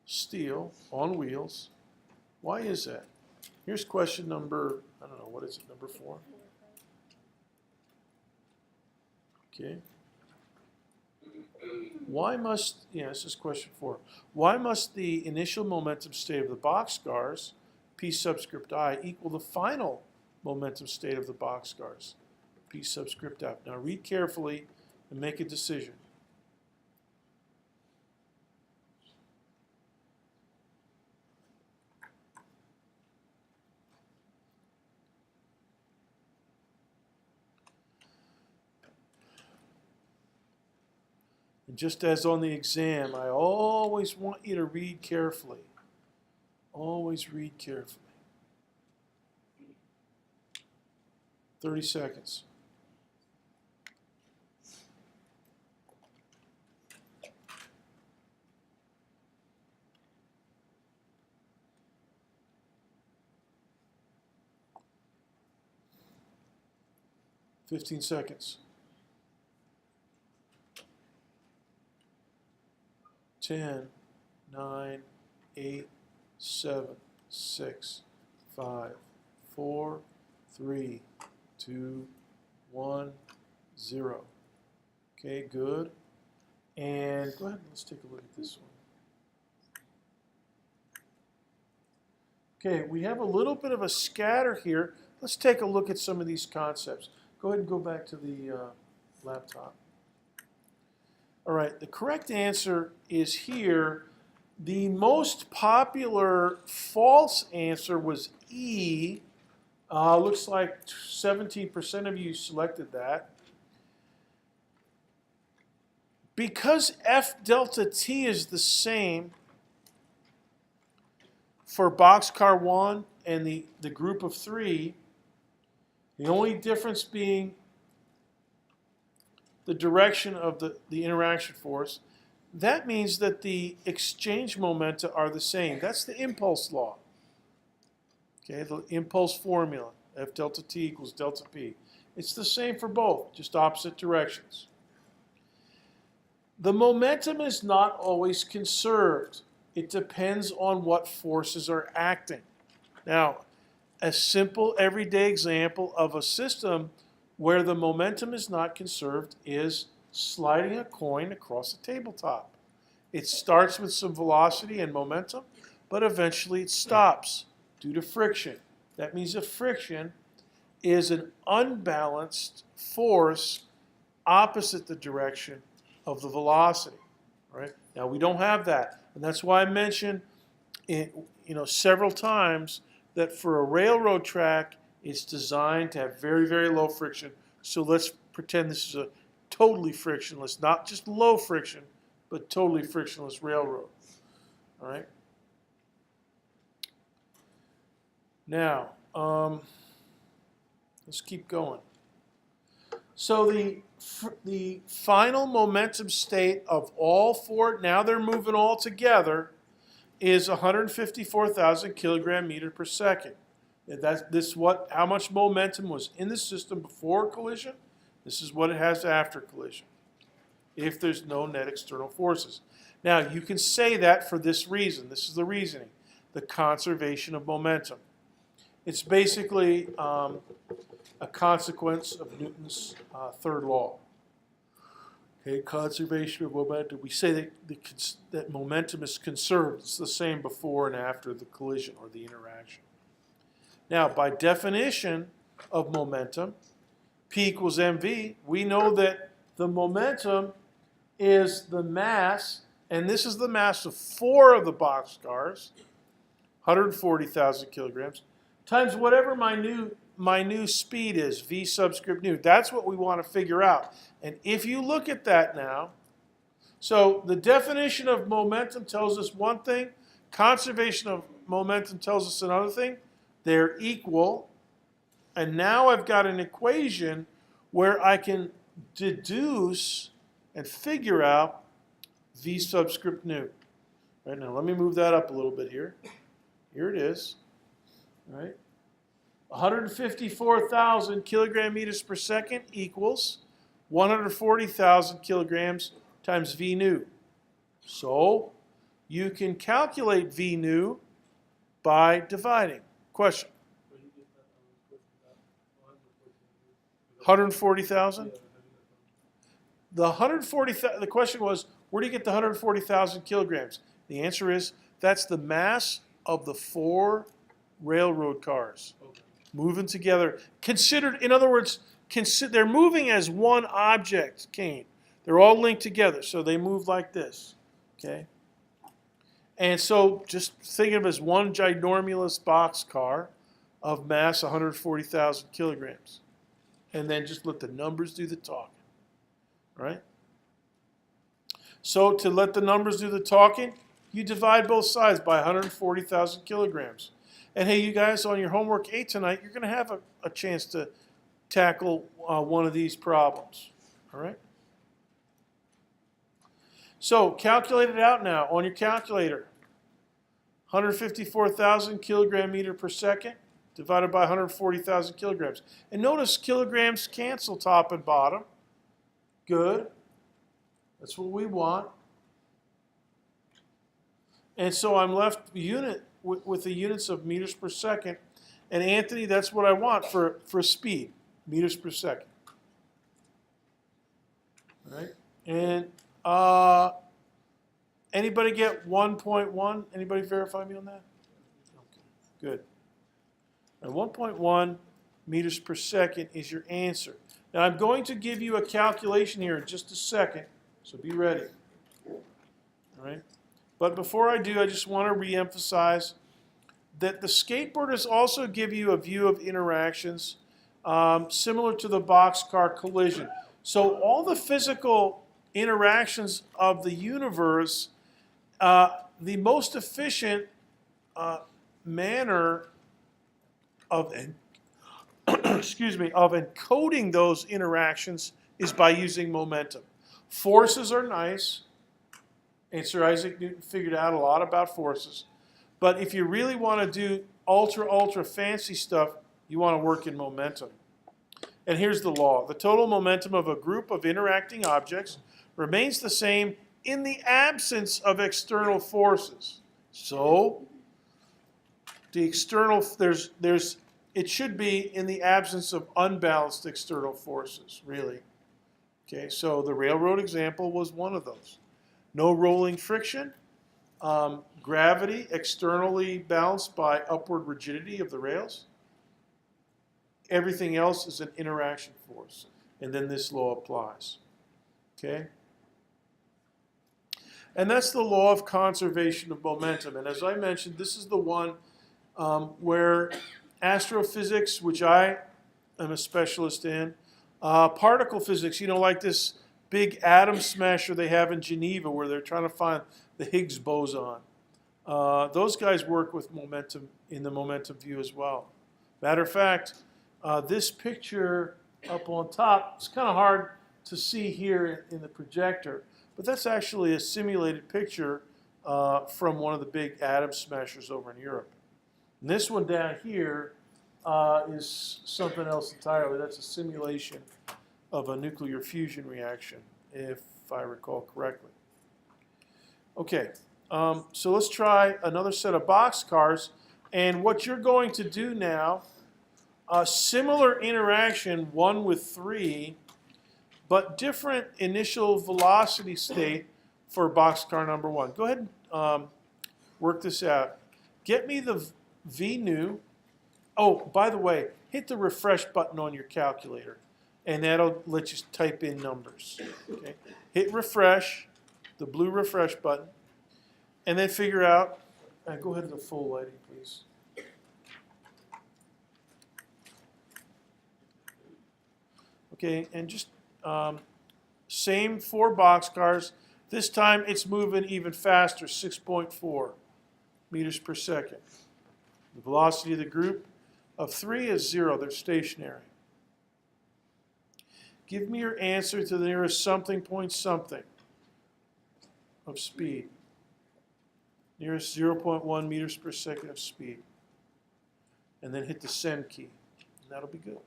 steel on wheels, why is that? Here's question number, I don't know, what is it, number 4? Okay. Why must, this is question 4. Why must the initial momentum state of the boxcars, P subscript I, equal the final momentum state of the boxcars, P subscript F? Now read carefully and make a decision. And just as on the exam, I always want you to read carefully. Always read carefully. 30 seconds. Fifteen seconds. 10, 9, 8, 7, 6, 5, 4, 3, 2, 1, 0. Okay, good. And go ahead, let's take a look at this one. Okay, we have a little bit of a scatter here. Let's take a look at some of these concepts. Go ahead and go back to the laptop. All right, the correct answer is here. The most popular false answer was E. Looks like 17% of you selected that. Because F delta T is the same for boxcar 1 and the group of 3, the only difference being the direction of the interaction force, that means that the exchange momenta are the same. That's the impulse law. Okay, the impulse formula, F delta T equals delta P. It's the same for both, just opposite directions. The momentum is not always conserved. It depends on what forces are acting. Now, a simple everyday example of a system where the momentum is not conserved is sliding a coin across a tabletop. It starts with some velocity and momentum, but eventually it stops due to friction. That means that friction is an unbalanced force opposite the direction of the velocity. Right? Now we don't have that, and that's why I mentioned several times that for a railroad track, it's designed to have very, very low friction. So let's pretend this is a totally frictionless, not just low friction, but totally frictionless railroad. All right. Now, let's keep going. So the final momentum state of all four, now they're moving all together, is 154,000 kilogram meter per second. And how much momentum was in the system before collision. This is what it has after collision, if there's no net external forces. Now, you can say that for this reason. This is the reasoning, the conservation of momentum. It's basically a consequence of Newton's third law. Okay, conservation of momentum. We say that momentum is conserved. It's the same before and after the collision or the interaction. Now, by definition of momentum, P equals mv, we know that the momentum is the mass, and this is the mass of 4 of the boxcars, 140,000 kilograms, times whatever my new speed is, v subscript nu. That's what we want to figure out. And if you look at that now, so the definition of momentum tells us one thing, conservation of momentum tells us another thing. They're equal. And now I've got an equation where I can deduce and figure out v subscript nu. Right now, let me move that up a little bit here. Here it is. All right. 154,000 kilogram meters per second equals 140,000 kilograms times v nu. So you can calculate v nu by dividing. Question? 140,000? The question was, where do you get the 140,000 kilograms? The answer is, that's the mass of the 4 railroad cars moving together. Considered, in other words, they're moving as one object, Kane. They're all linked together, so they move like this. Okay? And so just think of it as one ginormous boxcar of mass 140,000 kilograms. And then just let the numbers do the talking. Right? So to let the numbers do the talking, you divide both sides by 140,000 kilograms. And hey, you guys, on your homework 8 tonight, you're going to have a chance to tackle one of these problems. All right? So calculate it out now on your calculator. 154,000 kilogram meter per second divided by 140,000 kilograms. And notice kilograms cancel top and bottom. Good. That's what we want. And so I'm left with the units of meters per second. And Anthony, that's what I want for speed, meters per second. All right? And anybody get 1.1? Anybody verify me on that? Okay, good. And 1.1 meters per second is your answer. Now I'm going to give you a calculation here in just a second, so be ready. All right? But before I do, I just want to reemphasize that the skateboarders also give you a view of interactions similar to the boxcar collision. So all the physical interactions of the universe, the most efficient manner of encoding those interactions is by using momentum. Forces are nice, and Sir Isaac Newton figured out a lot about forces. But if you really want to do ultra fancy stuff, you want to work in momentum. And here's the law. The total momentum of a group of interacting objects remains the same in the absence of external forces. So the external, it should be in the absence of unbalanced external forces, really. Okay, so the railroad example was one of those. No rolling friction, gravity externally balanced by upward rigidity of the rails. Everything else is an interaction force, and then this law applies. Okay? And that's the law of conservation of momentum. And as I mentioned, this is the one where astrophysics, which I am a specialist in, particle physics, like this big atom smasher they have in Geneva where they're trying to find the Higgs boson. Those guys work with momentum in the momentum view as well. Matter of fact, this picture up on top, it's kind of hard to see here in the projector, but that's actually a simulated picture from one of the big atom smashers over in Europe. And this one down here is something else entirely. That's a simulation of a nuclear fusion reaction, if I recall correctly. Okay, so let's try another set of boxcars. And what you're going to do now, a similar interaction, 1 with 3, but different initial velocity state for boxcar number 1. Go ahead and work this out. Get me the V new. Oh, by the way, hit the refresh button on your calculator, and that'll let you type in numbers. Okay? Hit refresh, the blue refresh button, and then figure out, go ahead to the full lighting, please. Okay, and just same 4 boxcars. This time it's moving even faster, 6.4 meters per second. The velocity of the group of 3 is 0. They're stationary. Give me your answer to the nearest something point something of speed. Nearest 0.1 meters per second of speed. And then hit the send key. And that'll be good.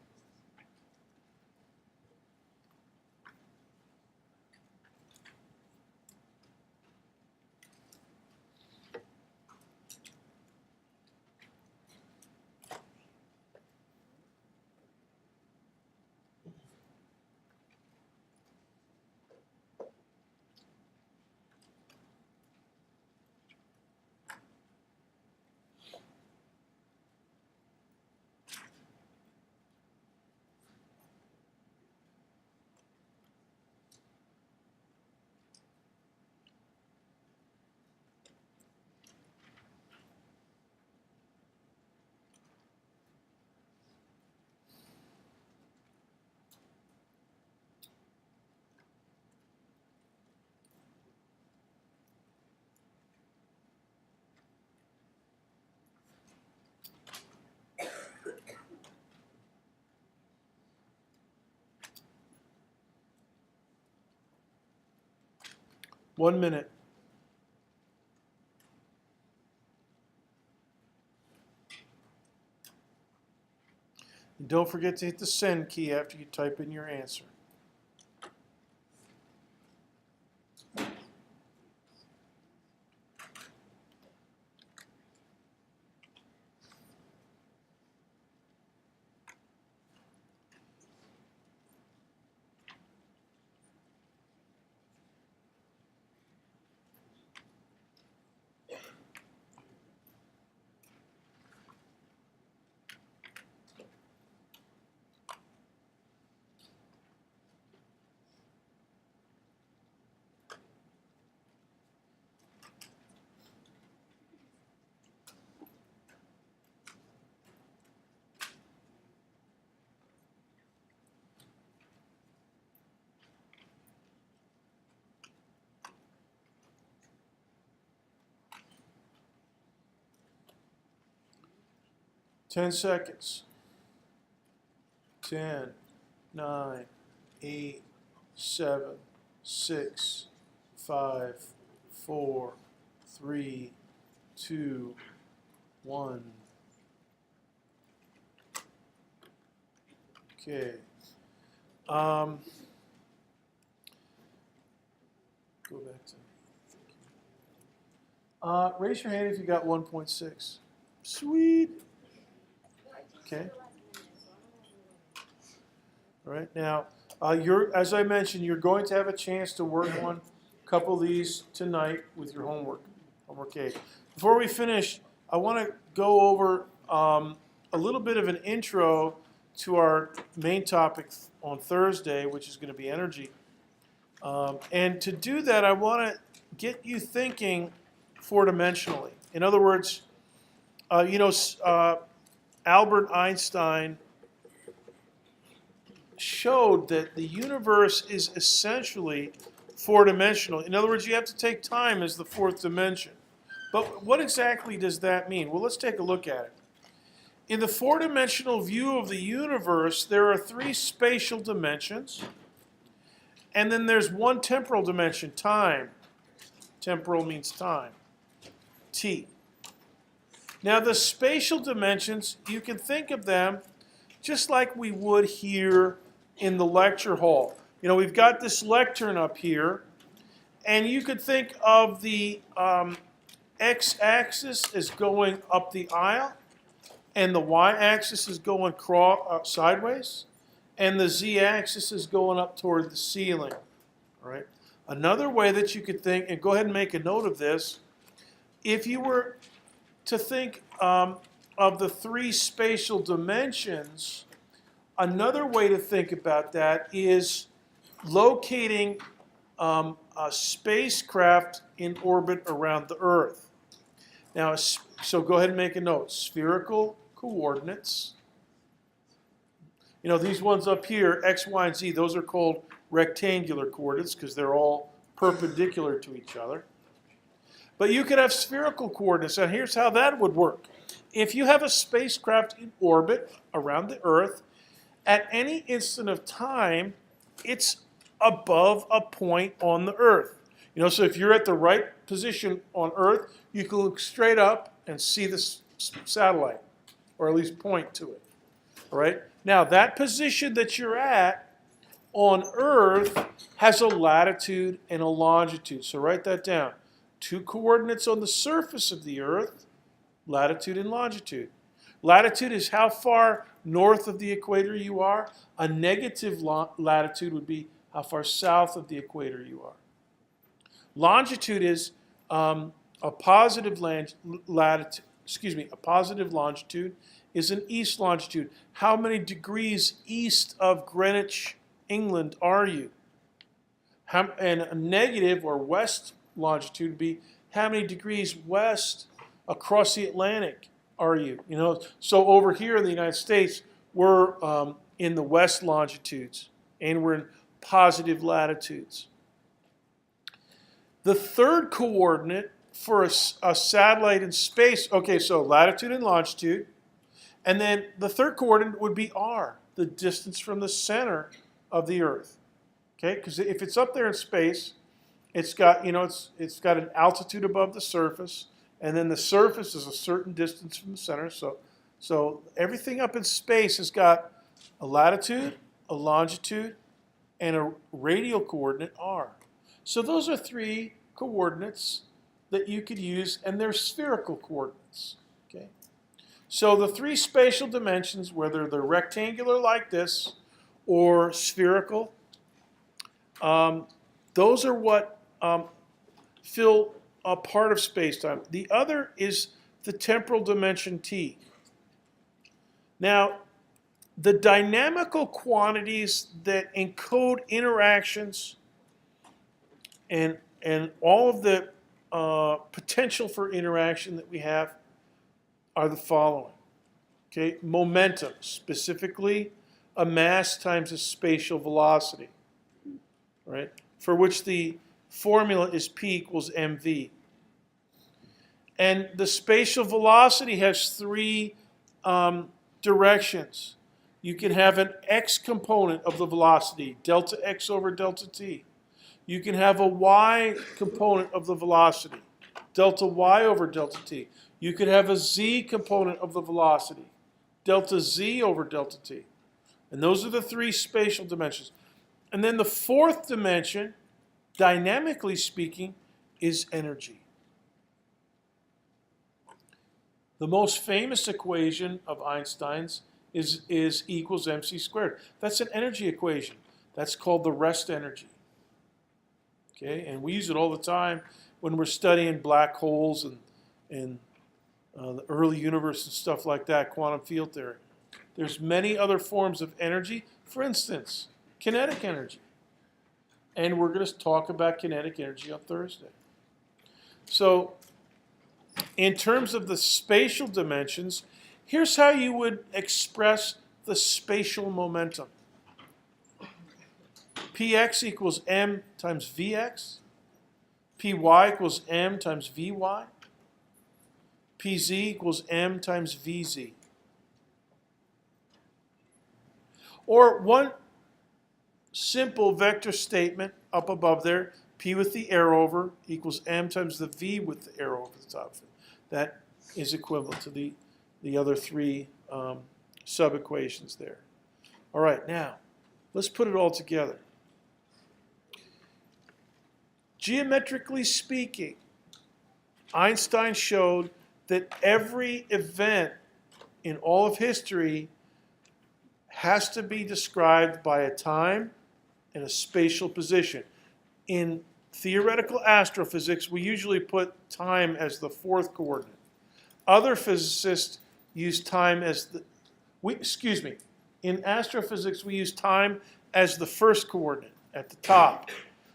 One minute. And don't forget to hit the send key after you type in your answer. Ten seconds. 10, 9, 8, 7, 6, 5, 4, 3, 2, 1. Okay. Go back to. Raise your hand if you got 1.6. Sweet. Okay. All right. Now, as I mentioned, you're going to have a chance to work on a couple of these tonight with your homework aid. Before we finish, I want to go over a little bit of an intro to our main topic on Thursday, which is going to be energy. And to do that, I want to get you thinking four-dimensionally. In other words, Albert Einstein showed that the universe is essentially four-dimensional. In other words, you have to take time as the fourth dimension. But what exactly does that mean? Well, let's take a look at it. In the four-dimensional view of the universe, there are three spatial dimensions, and then there's one temporal dimension, time. Temporal means time, T. Now, the spatial dimensions, you can think of them just like we would here in the lecture hall. You know, we've got this lectern up here, and you could think of the x-axis as going up the aisle, and the y-axis is going sideways, and the z-axis is going up toward the ceiling. All right. Another way that you could think, and go ahead and make a note of this, if you were to think of the three spatial dimensions, another way to think about that is locating a spacecraft in orbit around the Earth. Now, so go ahead and make a note. Spherical coordinates. You know, these ones up here, x, y, and z, those are called rectangular coordinates because they're all perpendicular to each other. But you could have spherical coordinates, and here's how that would work. If you have a spacecraft in orbit around the Earth, at any instant of time, it's above a point on the Earth. You know, so if you're at the right position on Earth, you can look straight up and see the satellite, or at least point to it. All right? Now, that position that you're at on Earth has a latitude and a longitude. So write that down. Two coordinates on the surface of the Earth, latitude and longitude. Latitude is how far north of the equator you are. A negative latitude would be how far south of the equator you are. Longitude is a positive latitude. A positive longitude is an east longitude. How many degrees east of Greenwich, England are you? And a negative or west longitude would be how many degrees west across the Atlantic are you? You know, so over here in the United States, we're in the west longitudes, and we're in positive latitudes. The third coordinate for a satellite in space, okay, so latitude and longitude, and then the third coordinate would be r, the distance from the center of the Earth. Okay, because if it's up there in space, it's got, you know, it's got an altitude above the surface, and then the surface is a certain distance from the center. So everything up in space has got a latitude, a longitude, and a radial coordinate r. So those are three coordinates that you could use, and they're spherical coordinates. Okay, so the three spatial dimensions, whether they're rectangular like this or spherical, those are what fill a part of space-time. The other is the temporal dimension t. Now, the dynamical quantities that encode interactions and all of the potential for interaction that we have are the following. Okay, momentum, specifically a mass times a spatial velocity, right? For which the formula is P equals mv. And the spatial velocity has three directions. You can have an x component of the velocity, delta x over delta t. You can have a y component of the velocity, delta y over delta t. You could have a z component of the velocity, delta z over delta t. And those are the three spatial dimensions. And then the fourth dimension, dynamically speaking, is energy. The most famous equation of Einstein's is E equals mc squared. That's an energy equation. That's called the rest energy. Okay, and we use it all the time when we're studying black holes and the early universe and stuff like that, quantum field theory. There's many other forms of energy. For instance, kinetic energy. And we're going to talk about kinetic energy on Thursday. So, in terms of the spatial dimensions, here's how you would express the spatial momentum. Px equals m times Vx. Py equals m times Vy. Pz equals m times Vz. Or one simple vector statement up above there, P with the arrow over equals m times the V with the arrow over the top of it. That is equivalent to the other three sub-equations there. All right, now, let's put it all together. Geometrically speaking, Einstein showed that every event in all of history has to be described by a time and a spatial position. In theoretical astrophysics, we usually put time as the fourth coordinate. Other physicists use time as in astrophysics, we use time as the first coordinate at the top.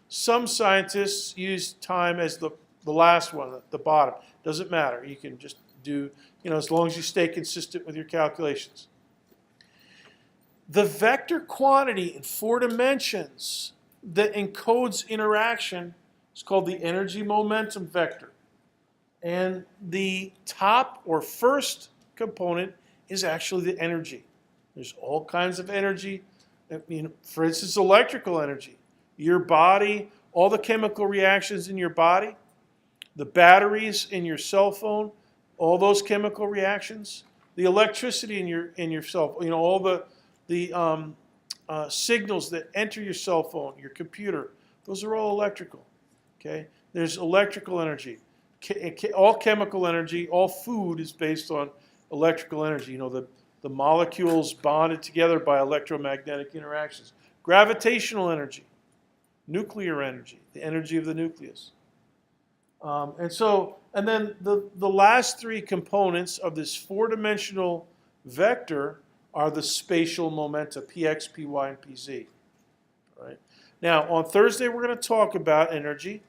Some scientists use time as the last one at the bottom. Doesn't matter. You can just do, as long as you stay consistent with your calculations. The vector quantity in 4 dimensions that encodes interaction is called the energy momentum vector. And the top or first component is actually the energy. There's all kinds of energy. For instance, electrical energy. Your body, all the chemical reactions in your body, the batteries in your cell phone, all those chemical reactions, the electricity in your cell phone, all the signals that enter your cell phone, your computer, those are all electrical. Okay, there's electrical energy. All chemical energy, all food is based on electrical energy. The molecules bonded together by electromagnetic interactions. Gravitational energy, nuclear energy, the energy of the nucleus. And then the last three components of this 4-dimensional vector are the spatial momenta, px, py, and pz. All right. Now, on Thursday, we're going to talk about energy.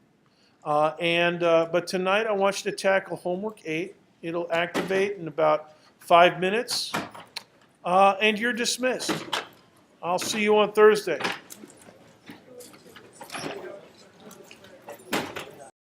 But tonight, I want you to tackle homework 8. It'll activate in about 5 minutes. And you're dismissed. I'll see you on Thursday.